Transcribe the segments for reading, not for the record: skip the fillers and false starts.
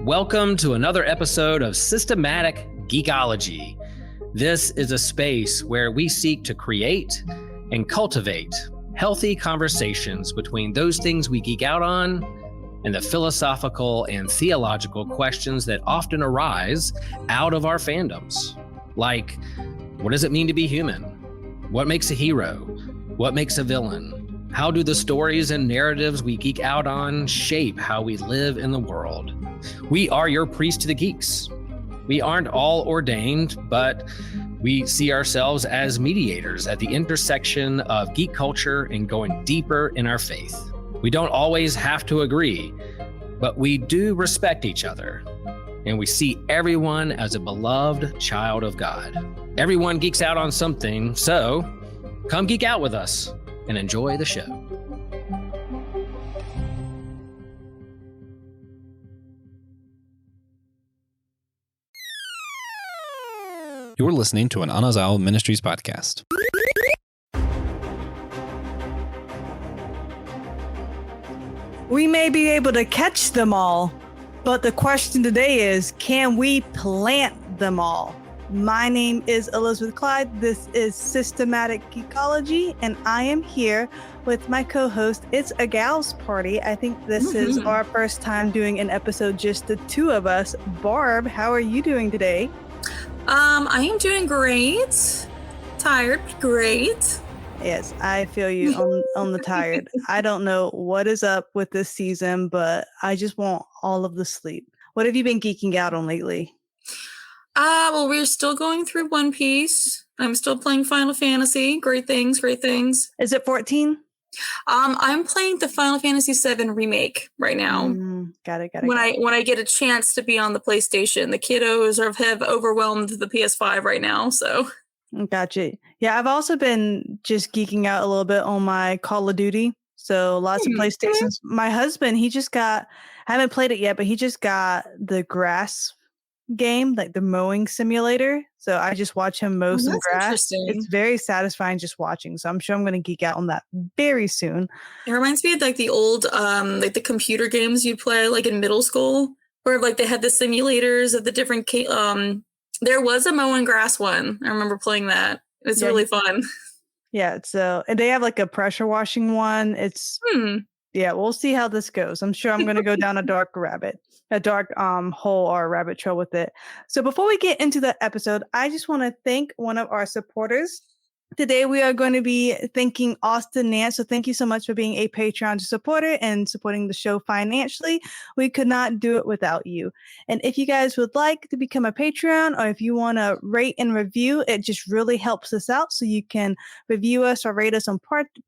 Welcome to another episode of Systematic Geekology. This is a space where we seek to create and cultivate healthy conversations between those things we geek out on and the philosophical and theological questions that often arise out of our fandoms. Like, what does it mean to be human? What makes a hero? What makes a villain? How do the stories and narratives we geek out on shape how we live in the world? We are your priest to the geeks. We aren't all ordained, but we see ourselves as mediators at the intersection of geek culture and going deeper in our faith. We don't always have to agree, but we do respect each other, and we see everyone as a beloved child of God. Everyone geeks out on something, so come geek out with us and enjoy the show. You're listening to an Anazao Ministries podcast. We may be able to catch them all, but the question today is, can we plant them all? My name is Elizabeth Clyde. This is Systematic Geekology, and I am here with my co-host. It's a gal's party. I think this is our first time doing an episode, just the two of us. Barb, how are you doing today? I am doing great. Tired, but great. Yes, I feel you on the tired. I don't know what is up with this season, but I just want all of the sleep. What have you been geeking out on lately? Well, we're still going through One Piece. I'm still playing Final Fantasy. Great things, great things. Is it 14? I'm playing the Final Fantasy VII remake right now. Got it. When I get a chance to be on the PlayStation, the kiddos have overwhelmed the PS5 right now. So, gotcha. Yeah, I've also been just geeking out a little bit on my Call of Duty. So lots of PlayStations. My husband, I haven't played it yet, but he just got the grass game, like the mowing simulator. So I just watch him mow some grass. It's very satisfying just watching. So I'm sure I'm going to geek out on that very soon. It reminds me of like the old, like the computer games you play like in middle school, where like they had the simulators of the different. There was a mowing grass one. I remember playing that. It was really fun. Yeah. So and they have like a pressure washing one. It's yeah. We'll see how this goes. I'm sure I'm going to go down a dark hole or a rabbit trail with it. So before we get into the episode, I just want to thank one of our supporters. Today, we are going to be thanking Austin Nance. So thank you so much for being a Patreon supporter and supporting the show financially. We could not do it without you. And if you guys would like to become a Patreon, or if you want to rate and review, it just really helps us out. So you can review us or rate us on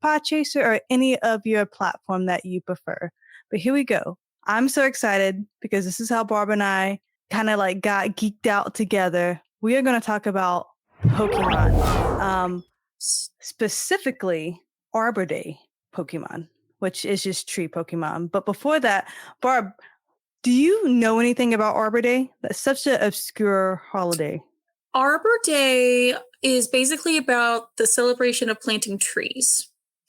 Podchaser or any of your platform that you prefer. But here we go. I'm so excited because this is how Barb and I kind of like got geeked out together. We are going to talk about Pokemon, specifically Arbor Day Pokemon, which is just tree Pokemon. But before that, Barb, do you know anything about Arbor Day? That's such an obscure holiday. Arbor Day is basically about the celebration of planting trees.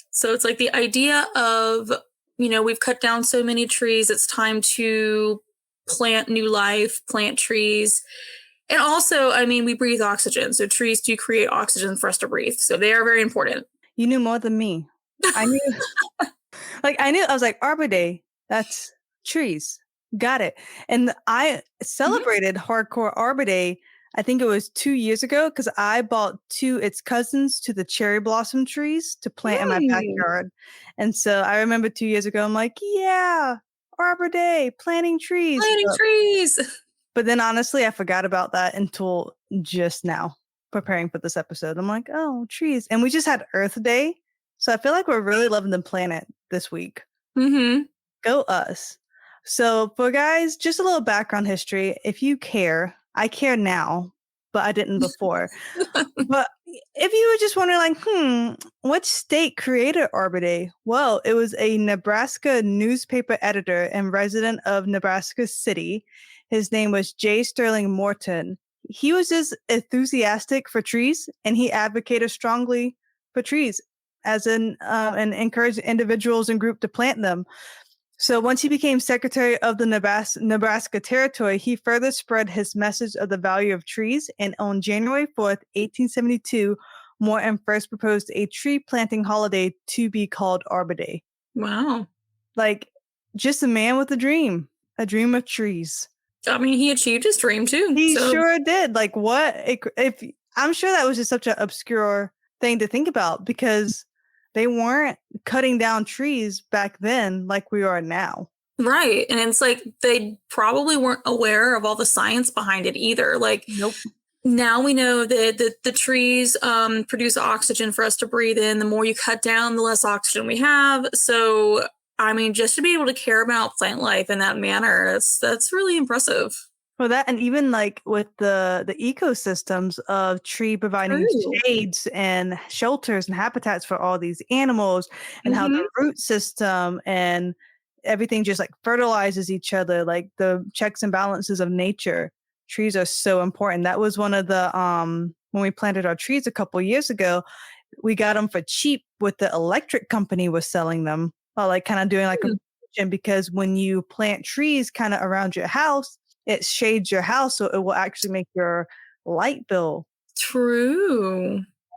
So it's like the idea of, we've cut down so many trees. It's time to plant new life, plant trees. And also, we breathe oxygen. So trees do create oxygen for us to breathe. So they are very important. You knew more than me. I knew, I was like, Arbor Day, that's trees. Got it. And I celebrated hardcore Arbor Day, I think it was 2 years ago, because I bought its cousins to the cherry blossom trees to plant in my backyard. And so I remember 2 years ago, I'm like, yeah, Arbor Day, planting trees. But then honestly, I forgot about that until just now, preparing for this episode. I'm like, oh, trees. And we just had Earth Day. So I feel like we're really loving the planet this week. Go us. So for guys, just a little background history. If you care, I care now, but I didn't before. But if you were just wondering, what state created Arbor Day? Well, it was a Nebraska newspaper editor and resident of Nebraska City. His name was J. Sterling Morton. He was just enthusiastic for trees, and he advocated strongly for trees and encouraged individuals and groups to plant them. So once he became secretary of the Nebraska Territory, he further spread his message of the value of trees. And on January 4th, 1872, Morton first proposed a tree planting holiday to be called Arbor Day. Wow. Like, just a man with a dream of trees. I mean, he achieved his dream too. He sure did. Like, what? If I'm sure that was just such an obscure thing to think about, because they weren't cutting down trees back then like we are now. Right. And it's like they probably weren't aware of all the science behind it either. Like, Nope. Now we know that the trees produce oxygen for us to breathe in. The more you cut down, the less oxygen we have. So, I mean, just to be able to care about plant life in that manner, that's really impressive. Well, that, and even like with the ecosystems of tree providing shades and shelters and habitats for all these animals, and how the root system and everything just like fertilizes each other, like the checks and balances of nature. Trees are so important. That was one of the when we planted our trees a couple years ago, we got them for cheap. With the electric company was selling them, like kind of doing like a promotion, because when you plant trees kind of around your house, it shades your house, so it will actually make your light bill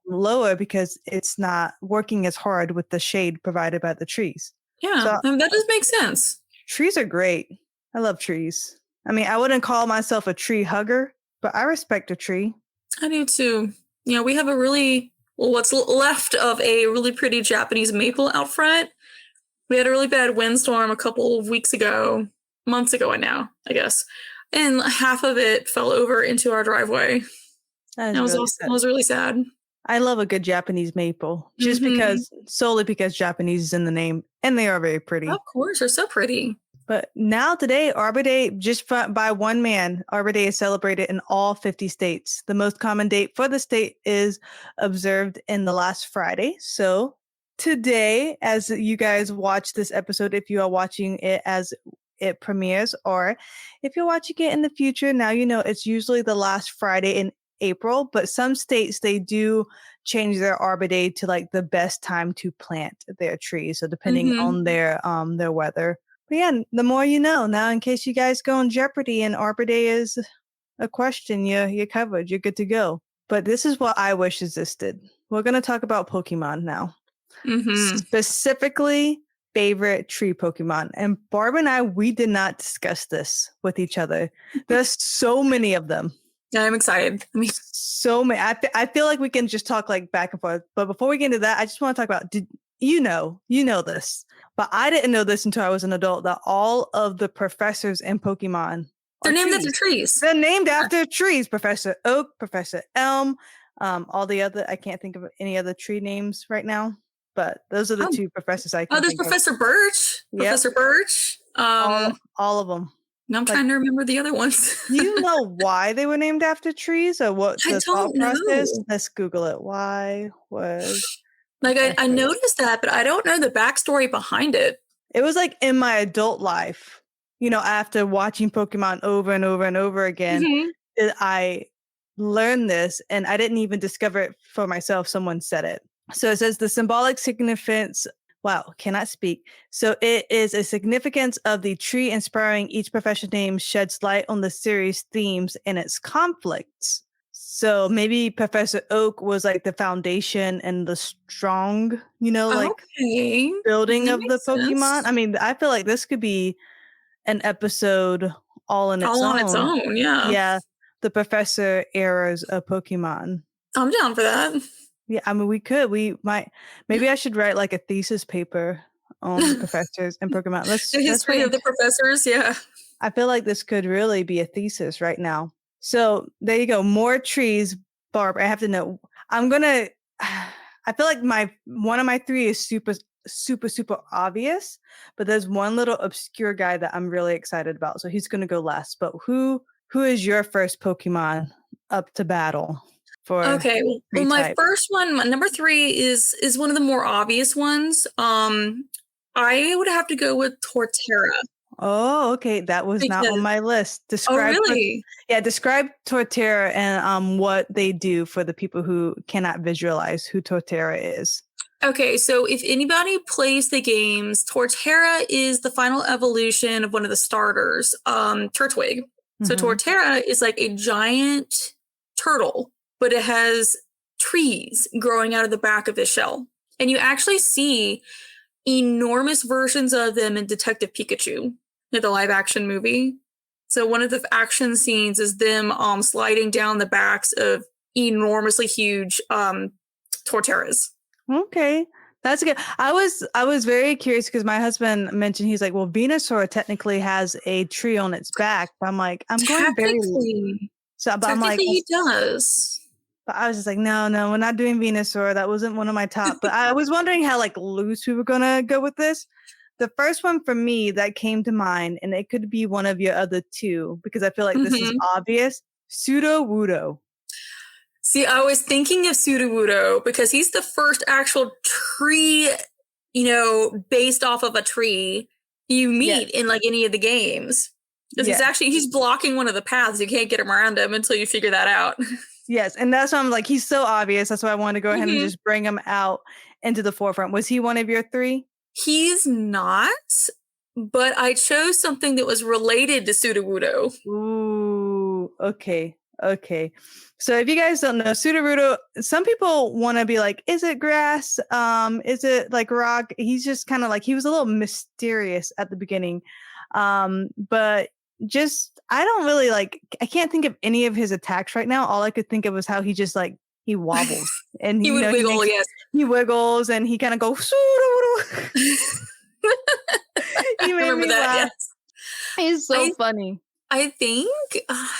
lower, because it's not working as hard with the shade provided by the trees. Yeah, so, that does make sense. Trees are great. I love trees. I mean, I wouldn't call myself a tree hugger, but I respect a tree. I do too. You know, we have what's left of a really pretty Japanese maple out front. We had a really bad windstorm a couple of months ago now, I guess. And half of it fell over into our driveway. That was really sad. I love a good Japanese maple, just solely because Japanese is in the name, and they are very pretty. Of course, they're so pretty. But now today, Arbor Day, just by one man, Arbor Day is celebrated in all 50 states. The most common date for the state is observed in the last Friday. So today, as you guys watch this episode, if you are watching it as it premieres, or if you're watching it in the future, now you know it's usually the last Friday in April, but some states, they do change their Arbor Day to like the best time to plant their trees. So depending on their weather. But yeah, the more you know. Now, in case you guys go on Jeopardy and Arbor Day is a question, you're covered. You're good to go. But this is what I wish existed. We're going to talk about Pokemon now. Specifically, favorite tree Pokemon. And Barb and I, we did not discuss this with each other. There's so many of them. Yeah, I'm excited. I mean, so many. I feel like we can just talk like back and forth. But before we get into that, I just want to talk about, you know this, but I didn't know this until I was an adult, that all of the professors in Pokemon, they're named after trees. They're named after trees. Professor Oak, Professor Elm, all the other, I can't think of any other tree names right now, but those are the two professors I can think there's Professor Birch. Yep. Professor Birch. All of them. Now I'm trying to remember the other ones. Do you know why they were named after trees, or what the thought process? Let's Google it. Why was... Like, I noticed that, but I don't know the backstory behind it. It was like in my adult life, you know, after watching Pokemon over and over and over again, I learned this, and I didn't even discover it for myself. Someone said it. So it says the symbolic significance. Wow, cannot speak. So it is a significance of the tree inspiring each profession name sheds light on the series themes and its conflicts. So maybe Professor Oak was like the foundation and the strong, you know, like building of the Pokemon. Sense. I mean, I feel like this could be an episode all on its own. Yeah. Yeah. The Professor eras of Pokemon. I'm down for that. Yeah. I mean, maybe I should write like a thesis paper on the professors and Pokemon. The history of the professors. Yeah. I feel like this could really be a thesis right now. So there you go. More trees, Barb. I have to know. I feel like one of my three is super, super, super obvious, but there's one little obscure guy that I'm really excited about. So he's going to go last. But who is your first Pokemon up to battle for? Okay. Well, my first one, my number 3 is one of the more obvious ones. I would have to go with Torterra. Oh, okay. That was not on my list. Describe Torterra and what they do for the people who cannot visualize who Torterra is. Okay, so if anybody plays the games, Torterra is the final evolution of one of the starters, Turtwig. So Torterra is like a giant turtle, but it has trees growing out of the back of the shell. And you actually see enormous versions of them in Detective Pikachu, the live action movie. So one of the action scenes is them sliding down the backs of enormously huge Torterras. Okay. That's good. I was very curious because my husband mentioned, he's like, well, Venusaur technically has a tree on its back. I'm like, I'm going very so, but I'm like, he does. But I was just like, no, we're not doing Venusaur. That wasn't one of my top. But I was wondering how like loose we were gonna go with this. The first one for me that came to mind, and it could be one of your other two because I feel like this is obvious. Sudowoodo. See, I was thinking of Sudowoodo because he's the first actual tree, based off of a tree you meet in like any of the games. Because he's blocking one of the paths. You can't get him around him until you figure that out. Yes, and that's why I'm like, he's so obvious. That's why I wanted to go ahead and just bring him out into the forefront. Was he one of your three? He's not, but I chose something that was related to Sudowoodo. Ooh, okay. So if you guys don't know, Sudowoodo, some people want to be like, is it grass? Is it like rock? He's just kind of like, he was a little mysterious at the beginning. But just, I don't really like, I can't think of any of his attacks right now. All I could think of was how he just like, he wobbles and he would wiggle, he wiggles and he kind of goes, he made me laugh. Yes. He's so funny. I think,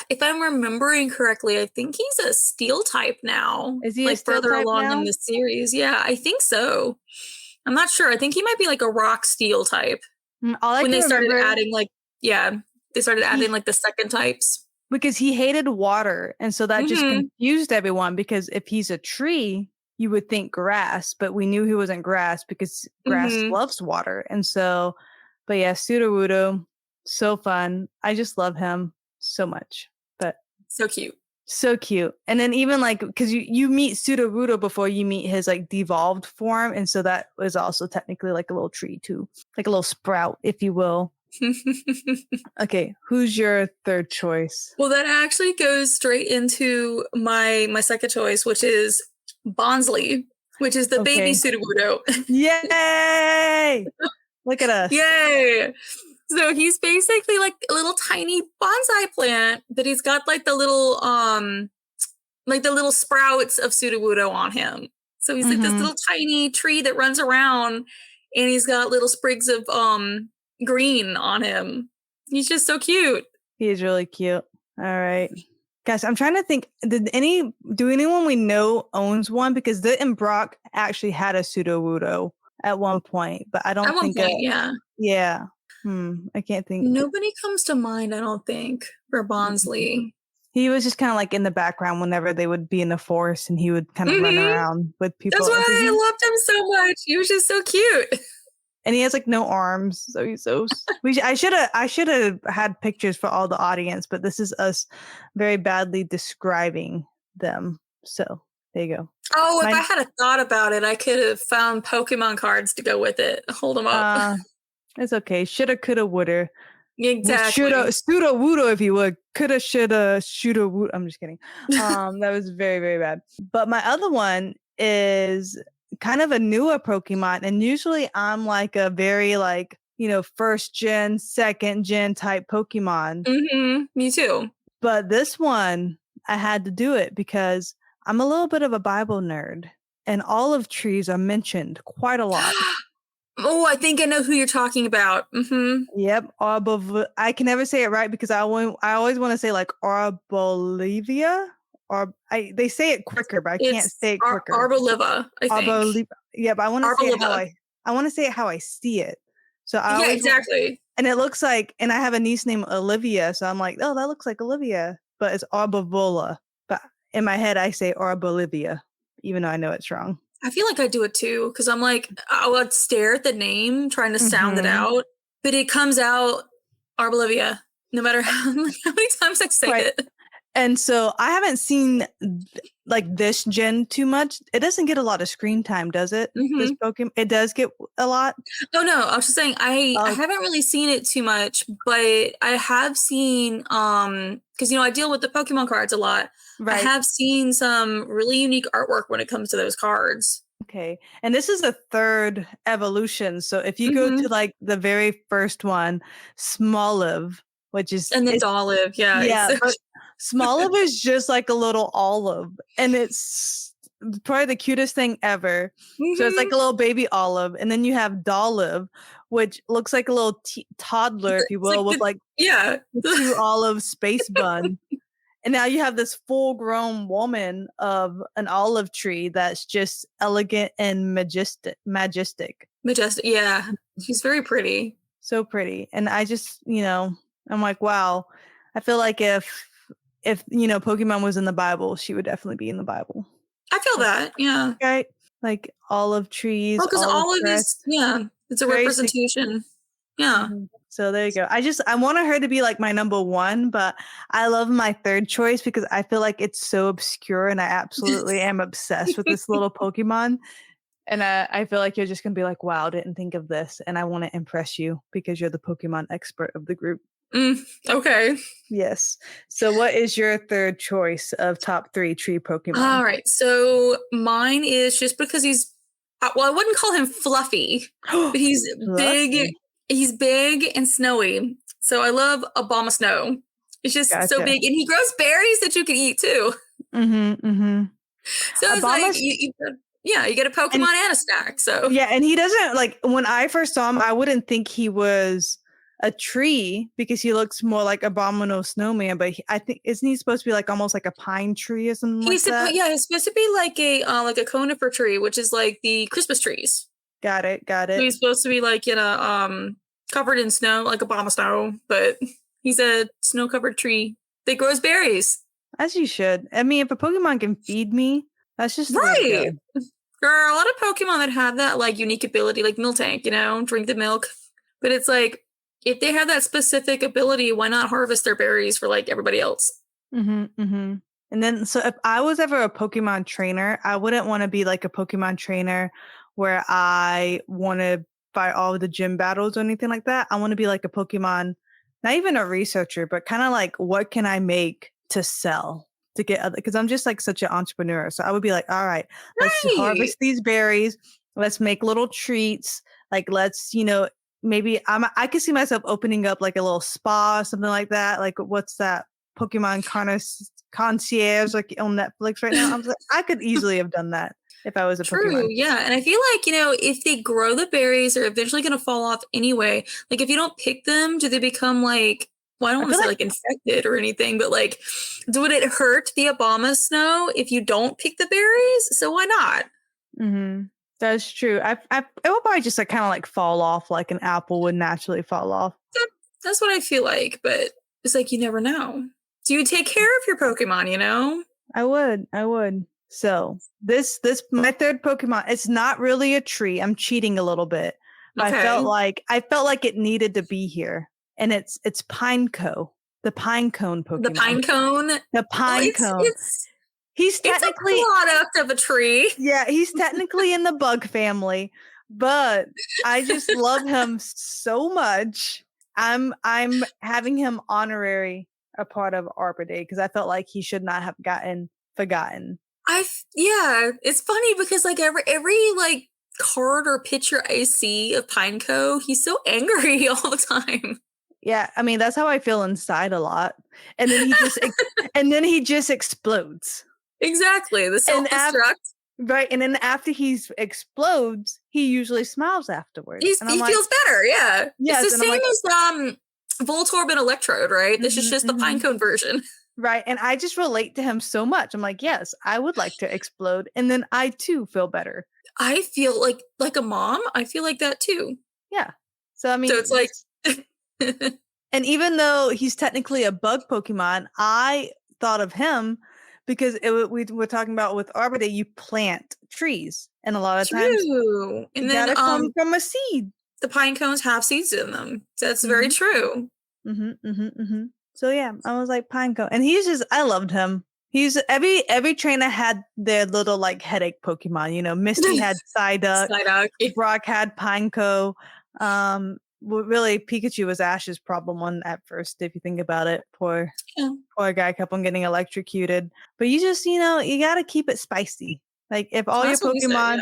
if I'm remembering correctly, I think he's a steel type now. Is he like further along in the series? Yeah, I think so. I'm not sure. I think he might be like a rock steel type. When they started adding they started adding like the second types. Because he hated water. And so that just confused everyone because if he's a tree, you would think grass, but we knew he wasn't grass because grass loves water. And so, but yeah, Sudowoodo, so fun. I just love him so much. But so cute. So cute. And then even like, because you meet Sudowoodo before you meet his like devolved form. And so that was also technically like a little tree too. Like a little sprout, if you will. Okay, who's your third choice? Well, that actually goes straight into my second choice, which is Bonsley, which is the baby Sudowoodo. Yay! Look at us. Yay! So he's basically like a little tiny bonsai plant, but he's got like the little sprouts of Sudowoodo on him. So he's like this little tiny tree that runs around, and he's got little sprigs of green on him. He's just so cute. He is really cute. All right. Guys, I'm trying to think, do anyone we know owns one? Because the and Brock actually had a Sudowoodo at one point, but I don't think yeah. I can't think. Nobody comes to mind, I don't think, for Bonsley. He was just kind of like in the background whenever they would be in the forest and he would kind of run around with people. That's why I loved him so much. He was just so cute. And he has like no arms, so he's so. I should have had pictures for all the audience, but this is us very badly describing them. So there you go. Oh, if I had a thought about it, I could have found Pokemon cards to go with it. Hold them up. It's okay. Shoulda, coulda, woulda. Exactly. Sudowoodo, if you would. Coulda, shoulda, shoulda, woulda. I'm just kidding. That was very, very bad. But my other one is kind of a newer Pokemon, and usually I'm like a very like, first gen, second gen type Pokemon. Me too. But this one, I had to do it because I'm a little bit of a Bible nerd, and olive trees are mentioned quite a lot. Oh, I think I know who you're talking about. Yep, Arbor. I can never say it right because I always want to say like Arbolivia. They say it quicker, but I can't say it quicker. Arboliva, I think. Yeah, but I want to say it how I want to say it how I see it. So exactly. And it looks like, and I have a niece named Olivia, so I'm like, oh, that looks like Olivia, but it's Arborvola. But in my head, I say Arbolivia, even though I know it's wrong. I feel like I do it too, because I'm like, I would stare at the name, trying to sound it out, but it comes out Arbolivia, no matter how many times I say it. And so I haven't seen like this gen too much. It doesn't get a lot of screen time, does it? This Pokemon, it does get a lot. Oh no, I was just saying I haven't really seen it too much, but I have seen because I deal with the Pokemon cards a lot. Right. I have seen some really unique artwork when it comes to those cards. Okay. And this is the third evolution. So if you go to like the very first one, Smoliv, which is and then Olive, yeah. But Smoliv is just like a little olive, and it's probably the cutest thing ever. So it's like a little baby olive, and then you have Dolive, which looks like a little toddler, if you will, with like two olive space bun. And now you have this full-grown woman of an olive tree that's just elegant and majestic. Majestic, yeah. She's very pretty. So pretty. And I just, I'm like, wow. I feel like if Pokemon was in the Bible, she would definitely be in the Bible. I feel that, yeah. Right? Like olive trees. Well, because olive is, it's a representation. Yeah. Mm-hmm. So there you go. I wanted her to be like my number one, but I love my third choice because I feel like it's so obscure and I absolutely am obsessed with this little Pokemon. And I feel like you're just going to be like, wow, didn't think of this. And I want to impress you because you're the Pokemon expert of the group. Okay. Yes. So what is your third choice of top 3 tree Pokemon? All right. So mine is just because he's, I wouldn't call him fluffy, but he's big. He's big and snowy. So I love Abomasnow. It's just so big. And he grows berries that you can eat too. So it's like, you get a Pokemon and a snack. So yeah, and he doesn't, like, when I first saw him, I wouldn't think he was a tree because he looks more like Abominable Snowman, but I think, isn't he supposed to be like almost like a pine tree or something like that? Yeah, he's supposed to be like a conifer tree, which is like the Christmas trees. Got it. So he's supposed to be like covered in snow, like Abomasnow, but he's a snow-covered tree that grows berries. As you should. I mean, if a Pokemon can feed me, that's just right. There are a lot of Pokemon that have that like unique ability, like Miltank, drink the milk. But it's like, if they have that specific ability, why not harvest their berries for like everybody else? And then, so if I was ever a Pokemon trainer, I wouldn't want to be like a Pokemon trainer where I want to fight all of the gym battles or anything like that. I want to be like a Pokemon, not even a researcher, but kind of like, what can I make to sell to get other? Because I'm just like such an entrepreneur. So I would be like, all right, let's harvest these berries. Let's make little treats. Like, let's, maybe I could see myself opening up like a little spa or something like that. Like, what's that? Pokemon Concierge, like on Netflix right now. I was like, I could easily have done that if I was a Pokemon. Yeah. And I feel like, if they grow the berries, they're eventually going to fall off anyway. Like, if you don't pick them, do they become like, well, I don't want to say like infected or anything, but like, would it hurt the Abomasnow if you don't pick the berries? So why not? That's true. It will probably just like kind of like fall off like an apple would naturally fall off. That's what I feel like, but it's like, you never know. Do you take care of your Pokemon, I would. So this my third Pokemon, it's not really a tree. I'm cheating a little bit. But I felt like it needed to be here. And it's Pineco, the pine cone Pokemon. The pine cone? The pine cone. He's technically a product of a tree. Yeah, he's technically in the bug family, but I just love him so much. I'm having him honorary a part of Arbor Day because I felt like he should not have gotten forgotten. It's funny because like every like card or picture I see of Pineco, he's so angry all the time. Yeah, I mean that's how I feel inside a lot, and then he just explodes. Exactly, the self-destruct. Right, and then after he explodes, he usually smiles afterwards. He feels better, yeah. Yes, it's the same as Voltorb and Electrode, right? This is just the Pinecone version. Right, and I just relate to him so much. I'm like, yes, I would like to explode, and then I too feel better. I feel like a mom. I feel like that too. Yeah. So I mean, so it's like, and even though he's technically a bug Pokemon, I thought of him. Because we were talking about with Arbor Day, you plant trees, and a lot of times and then gotta come from a seed. The pine cones have seeds in them. That's very true. So yeah, I was like Pinecone, and he's just I loved him. He's every trainer had their little like headache Pokemon. You know, Misty had Psyduck, Psyduck. Brock had Pineco. Really, Pikachu was Ash's problem one at first, if you think about it. Poor guy kept on getting electrocuted. But you just, you got to keep it spicy. Like if all your Pokemon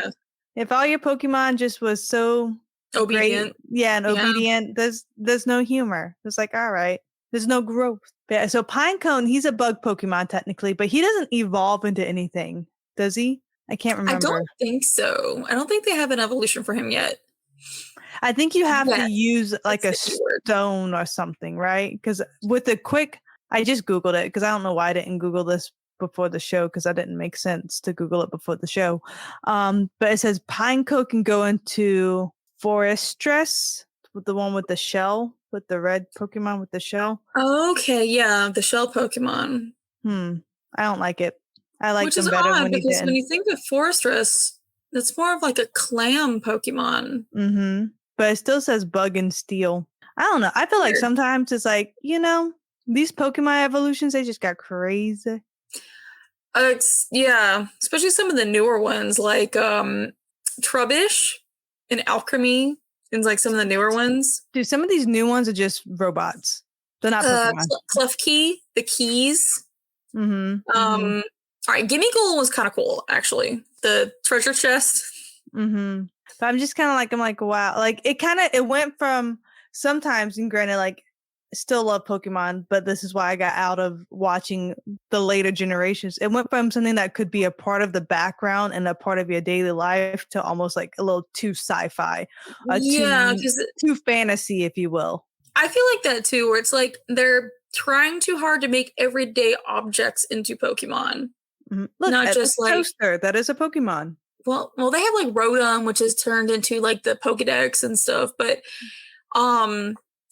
just was so obedient, great, and obedient, there's no humor. It's like, all right, there's no growth. Yeah, so Pinecone, he's a bug Pokemon technically, but he doesn't evolve into anything, does he? I can't remember. I don't think so. I don't think they have an evolution for him yet. I think you have to use like a stone or something, right? Because with the quick, I just Googled it because I don't know why I didn't Google this before the show because that didn't make sense to Google it before the show. But it says Pineco can go into Forestress, with the one with the shell, with the red Pokemon with the shell. Okay, yeah, the shell Pokemon. I don't like it. I like them better odd when you because didn't. when you think of Forestress, that's more of like a clam Pokemon. Mm-hmm. But it still says bug and steel. I don't know. I feel like sometimes it's like, these Pokemon evolutions, they just got crazy. Especially some of the newer ones like Trubbish and Alchemy and like some of the newer ones. Dude, some of these new ones are just robots. They're not Pokemon. Klefki, the keys. Mm-hmm. All right, Gimmighoul was kind of cool, actually. The treasure chest. Mm-hmm. But I'm just kind of like, I'm like, wow. Like, it went from sometimes, and granted, like, still love Pokemon, but this is why I got out of watching the later generations. It went from something that could be a part of the background and a part of your daily life to almost like a little too sci-fi. Too fantasy, if you will. I feel like that too, where it's like they're trying too hard to make everyday objects into Pokemon. Mm-hmm. Look, not just like toaster. That is a Pokemon. Well, they have like Rotom, which is turned into like the Pokedex and stuff, but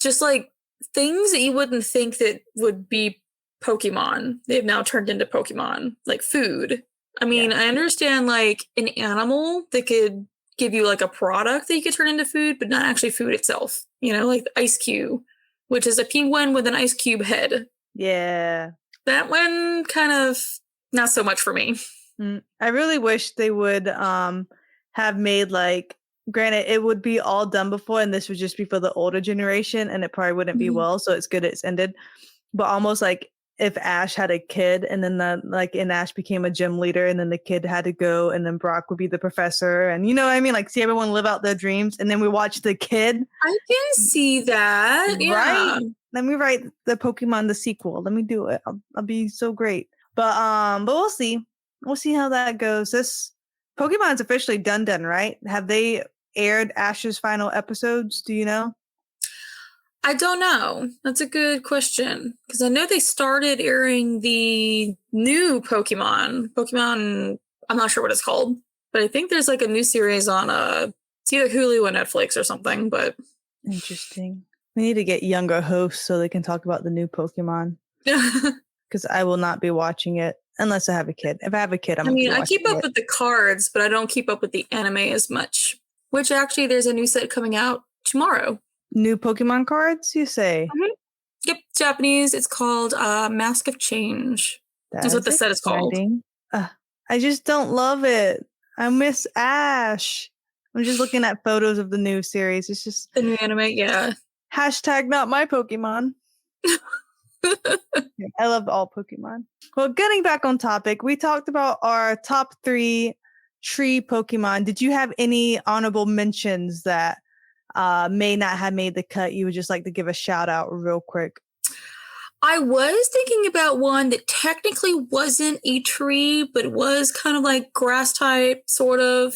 just like things that you wouldn't think that would be Pokemon, they've now turned into Pokemon, like food. I mean, I understand like an animal that could give you like a product that you could turn into food, but not actually food itself. Like the Ice Cube, which is a penguin with an ice cube head. Yeah. That one kind of not so much for me. I really wish they would have made like, granted, it would be all done before, and this would just be for the older generation, and it probably wouldn't be well. So it's good it's ended. But almost like if Ash had a kid, and then and Ash became a gym leader, and then the kid had to go, and then Brock would be the professor, and you know what I mean? Like see everyone live out their dreams, and then we watch the kid. I can see that, yeah. Right? Let me write the Pokemon the sequel. Let me do it. I'll be so great. But we'll see. We'll see how that goes. This Pokemon's officially done, right? Have they aired Ash's final episodes? Do you know? I don't know. That's a good question. Because I know they started airing the new Pokemon, I'm not sure what it's called. But I think there's like a new series on it's either Hulu or Netflix or something. But interesting. We need to get younger hosts so they can talk about the new Pokemon. Because I will not be watching it. Unless I have a kid. If I have a kid, I keep up with the cards, but I don't keep up with the anime as much. Which actually, there's a new set coming out tomorrow. New Pokemon cards, you say? Mm-hmm. Yep, Japanese. It's called Mask of Change. That's what the set is called. I just don't love it. I miss Ash. I'm just looking at photos of the new series. It's just the new anime, yeah. #, not my Pokemon. I love all Pokemon. Well, getting back on topic, we talked about our top 3 tree Pokemon. Did you have any honorable mentions that may not have made the cut? You would just like to give a shout out real quick. I was thinking about one that technically wasn't a tree, but was kind of like grass type, sort of.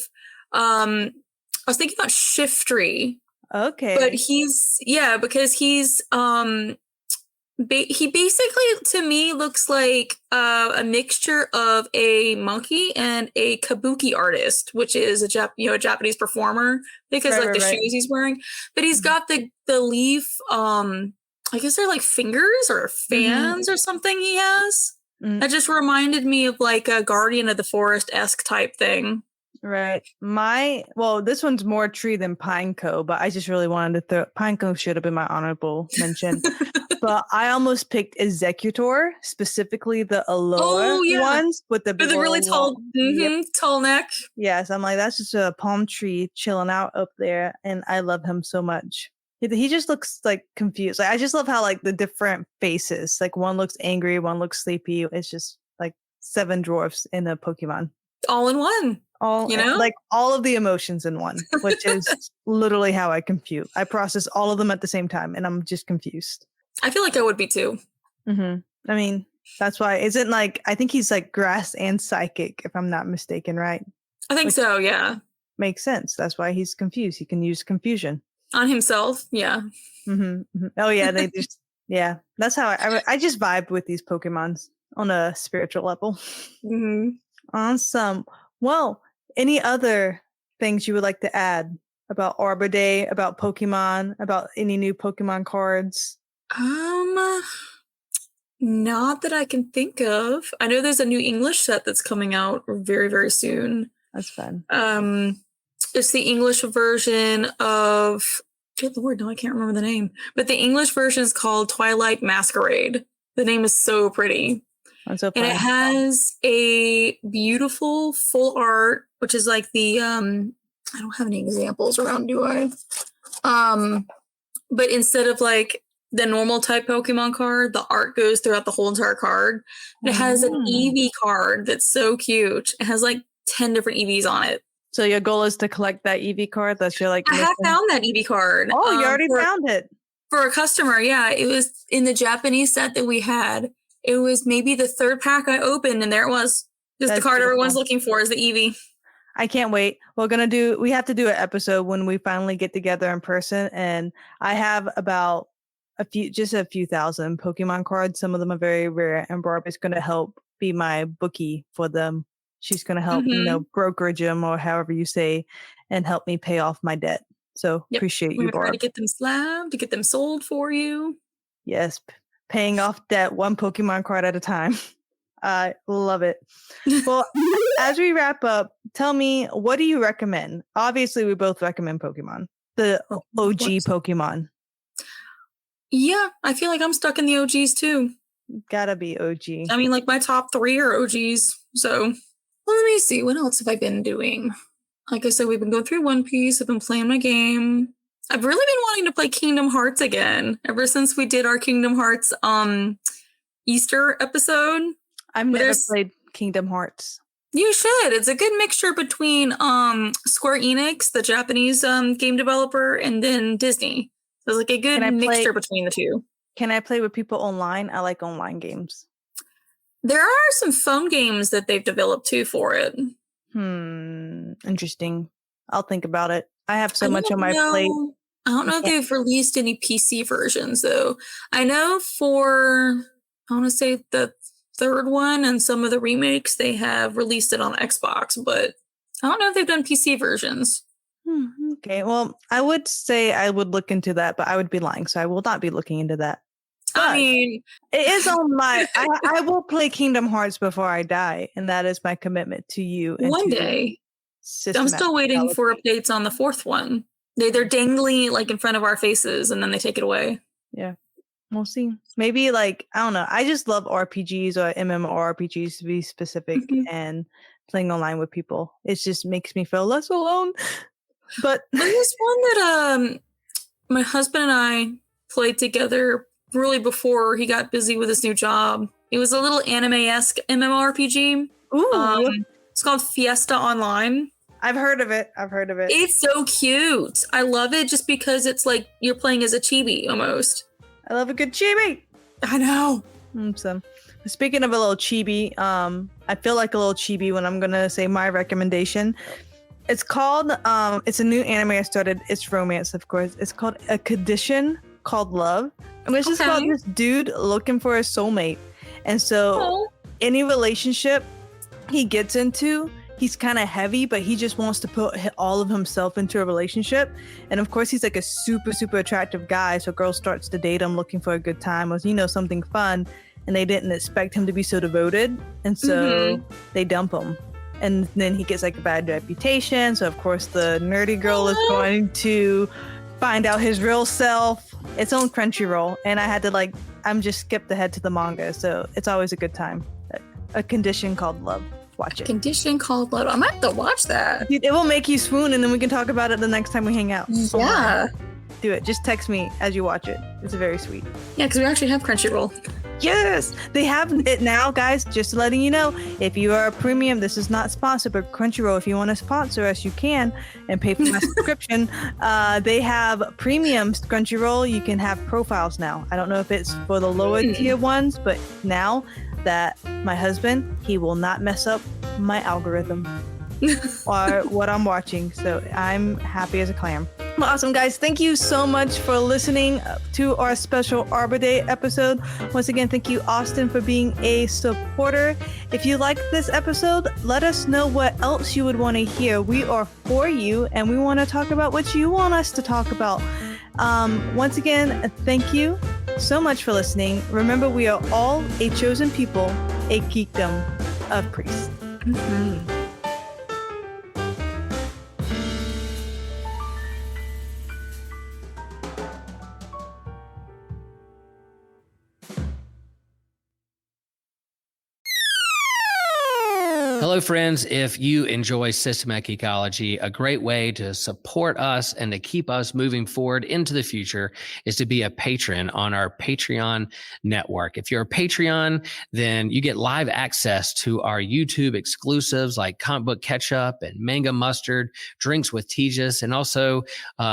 I was thinking about Shiftry. Okay. But because he's he basically, to me, looks like a mixture of a monkey and a kabuki artist, which is a Japanese performer, because shoes he's wearing. But he's got the leaf. I guess they're like fingers or fans or something he has. That just reminded me of like a Guardian of the Forest-esque type thing. Right. This one's more tree than Pineco, but I just really wanted to throw Pineco should have been my honorable mention. But I almost picked Executor, specifically the Aloha ones with the big the really tall, tall neck. Yes, I'm like, that's just a palm tree chilling out up there, and I love him so much. He just looks like confused. Like I just love how like the different faces, like one looks angry, one looks sleepy. It's just like 7 dwarfs in a Pokemon. All in one. Like all of the emotions in one, which is literally how I compute. I process all of them at the same time, and I'm just confused. I feel like I would be too. I mean, that's why. Isn't like I think he's like grass and psychic, if I'm not mistaken, right? I think so. Yeah, makes sense. That's why he's confused. He can use confusion on himself. Yeah. Oh yeah, they just That's how I just vibe with these Pokemons on a spiritual level. Awesome. Well, any other things you would like to add about Arbor Day, about Pokemon, about any new Pokemon cards? Not that I can think of. I know there's a new English set that's coming out very, very soon. That's fun. It's the English version of good lord, no, I can't remember the name. But the English version is called Twilight Masquerade. The name is so pretty. That's so fun. And it has a beautiful full art, which is like the I don't have any examples around, do I? But instead of like the normal type Pokemon card, the art goes throughout the whole entire card. It has an EV card that's so cute. It has like 10 different EVs on it. So your goal is to collect that EV card? That's your like. I have found that EV card. Oh, you already found it for a customer. Yeah, it was in the Japanese set that we had. It was maybe the 3rd pack I opened, and there it was. Just the card everyone's looking for is the Eevee. I can't wait. We have to do an episode when we finally get together in person, and I have about a few thousand Pokemon cards. Some of them are very rare, and Barbara's going to help be my bookie for them. She's going to help, brokerage them or however you say, and help me pay off my debt. So appreciate you, Barb. Try to get them slabbed, to get them sold for you. Yes. Paying off debt one Pokemon card at a time. I love it. Well, as we wrap up, tell me, what do you recommend? Obviously, we both recommend Pokemon. The OG Pokemon. Yeah, I feel like I'm stuck in the OGs too. Gotta be OG. I mean, like my top 3 are OGs. So, well, let me see. What else have I been doing? Like I said, we've been going through One Piece. I've been playing my game. I've really been wanting to play Kingdom Hearts again ever since we did our Kingdom Hearts Easter episode. I've never played Kingdom Hearts. You should. It's a good mixture between Square Enix, the Japanese game developer, and then Disney. So it's like a good mixture between the two. Can I play with people online? I like online games. There are some phone games that they've developed too for it. Interesting. I'll think about it. I have so much on my plate. I don't know if they've released any PC versions, though. I know for, I want to say the 3rd one and some of the remakes, they have released it on Xbox, but I don't know if they've done PC versions. Okay, well, I would say I would look into that, but I would be lying, so I will not be looking into that. But I mean, it is on my. I will play Kingdom Hearts before I die, and that is my commitment to you. And one day. I'm still waiting for updates on the 4th one. They're dangling like in front of our faces, and then they take it away. Yeah, we'll see. Maybe like I don't know. I just love RPGs or MMORPGs to be specific, and playing online with people. It just makes me feel less alone. But there's one that my husband and I played together really before he got busy with his new job. It was a little anime-esque MMORPG. Ooh. It's called Fiesta Online. I've heard of it. It's so cute. I love it just because it's like you're playing as a chibi almost. I love a good chibi. I know. So, speaking of a little chibi, I feel like a little chibi when I'm gonna say my recommendation. It's called, it's a new anime I started. It's romance, of course. It's called A Condition Called Love. And it's just about this dude looking for a soulmate. And so any relationship he gets into, he's kind of heavy, but he just wants to put all of himself into a relationship. And of course, he's like a super, super attractive guy. So girl starts to date him looking for a good time or, something fun. And they didn't expect him to be so devoted. And so they dump him. and then he gets like a bad reputation. So of course the nerdy girl is going to find out his real self. It's on Crunchyroll, and I had to I'm just skipped ahead to the manga, so it's always a good time. A Condition Called Love. Watch it. Condition Called Love. I might have to watch that. It will make you swoon, and then we can talk about it the next time we hang out. Yeah. Do it. Just text me as you watch it. It's very sweet. Yeah, because we actually have Crunchyroll. Yes, they have it now, guys. Just letting you know, if you are a premium, this is not sponsored, but Crunchyroll, if you want to sponsor us, you can and pay for my subscription. They have premium Crunchyroll. You can have profiles now. I don't know if it's for the lower tier ones, but now that my husband, he will not mess up my algorithm or what I'm watching. So I'm happy as a clam. Awesome, guys. Thank you so much for listening to our special Arbor Day episode. Once again, thank you, Austin, for being a supporter. If you like this episode, let us know what else you would want to hear. We are for you, and we want to talk about what you want us to talk about. Once again, thank you so much for listening. Remember, we are all a chosen people, a geekdom of priests. Mm-hmm. Hello, friends. If you enjoy Systematic Geekology, a great way to support us and to keep us moving forward into the future is to be a patron on our Patreon network. If you're a Patreon, then you get live access to our YouTube exclusives like Comic Book Ketchup and Manga Mustard, Drinks with Tejas, and also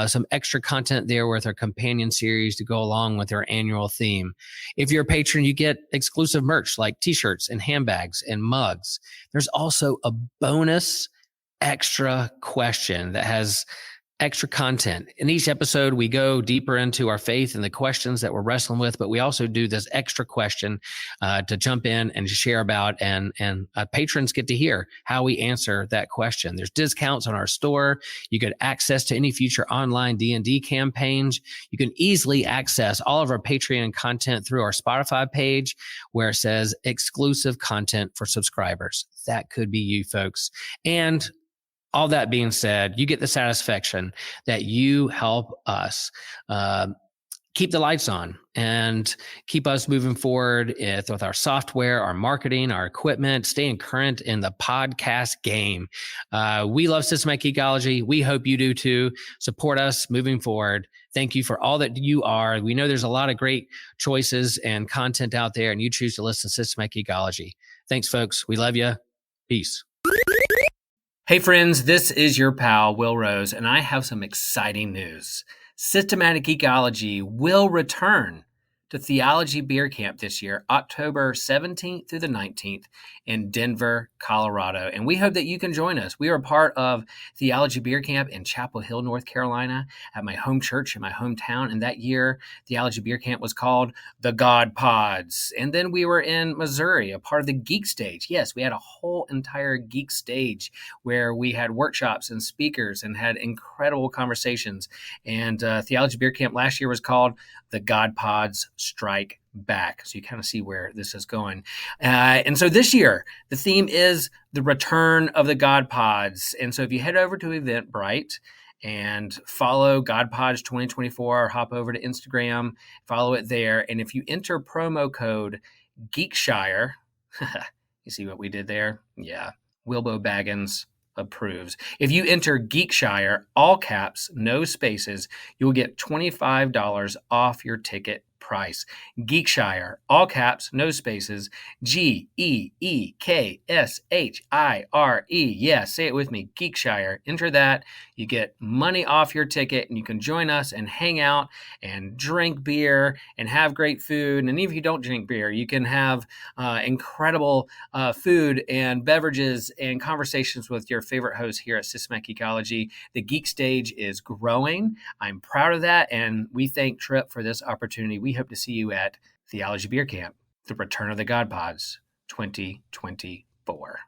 some extra content there with our companion series to go along with our annual theme. If you're a patron, you get exclusive merch like t-shirts and handbags and mugs. There's also a bonus extra question that has extra content. In each episode, we go deeper into our faith and the questions that we're wrestling with, but we also do this extra question to jump in and share about, and patrons get to hear how we answer that question. There's discounts on our store. You get access to any future online D&D campaigns. You can easily access all of our Patreon content through our Spotify page where it says exclusive content for subscribers. That could be you folks. And all that being said, you get the satisfaction that you help us keep the lights on and keep us moving forward with our software, our marketing, our equipment, staying current in the podcast game. We love Systematic Geekology. We hope you do too. Support us moving forward. Thank you for all that you are. We know there's a lot of great choices and content out there, and you choose to listen to Systematic Geekology. Thanks, folks. We love you. Peace. Hey friends, this is your pal, Will Rose, and I have some exciting news. Systematic Geekology will return to Theology Beer Camp this year, October 17th through the 19th in Denver, Colorado. And we hope that you can join us. We are part of Theology Beer Camp in Chapel Hill, North Carolina, at my home church in my hometown. And that year, Theology Beer Camp was called the God Pods. And then we were in Missouri, a part of the Geek Stage. Yes, we had a whole entire Geek Stage where we had workshops and speakers and had incredible conversations. And Theology Beer Camp last year was called the God Pods Strike Back. So you kind of see where this is going. And so this year, the theme is the return of the God Pods. And so if you head over to Eventbrite and follow God Pods 2024, or hop over to Instagram, follow it there. And if you enter promo code Geekshire, you see what we did there? Yeah. Wilbo Baggins approves. If you enter Geekshire, all caps, no spaces, you'll get $25 off your ticket price. Geekshire, all caps, no spaces, Geekshire. Yeah, say it with me, Geekshire. Enter that. You get money off your ticket, and you can join us and hang out and drink beer and have great food. And even if you don't drink beer, you can have incredible food and beverages and conversations with your favorite hosts here at Systematic Geekology. The Geek Stage is growing. I'm proud of that, and we thank Trip for this opportunity. We hope to see you at Theology Beer Camp, the Return of the God Pods 2024.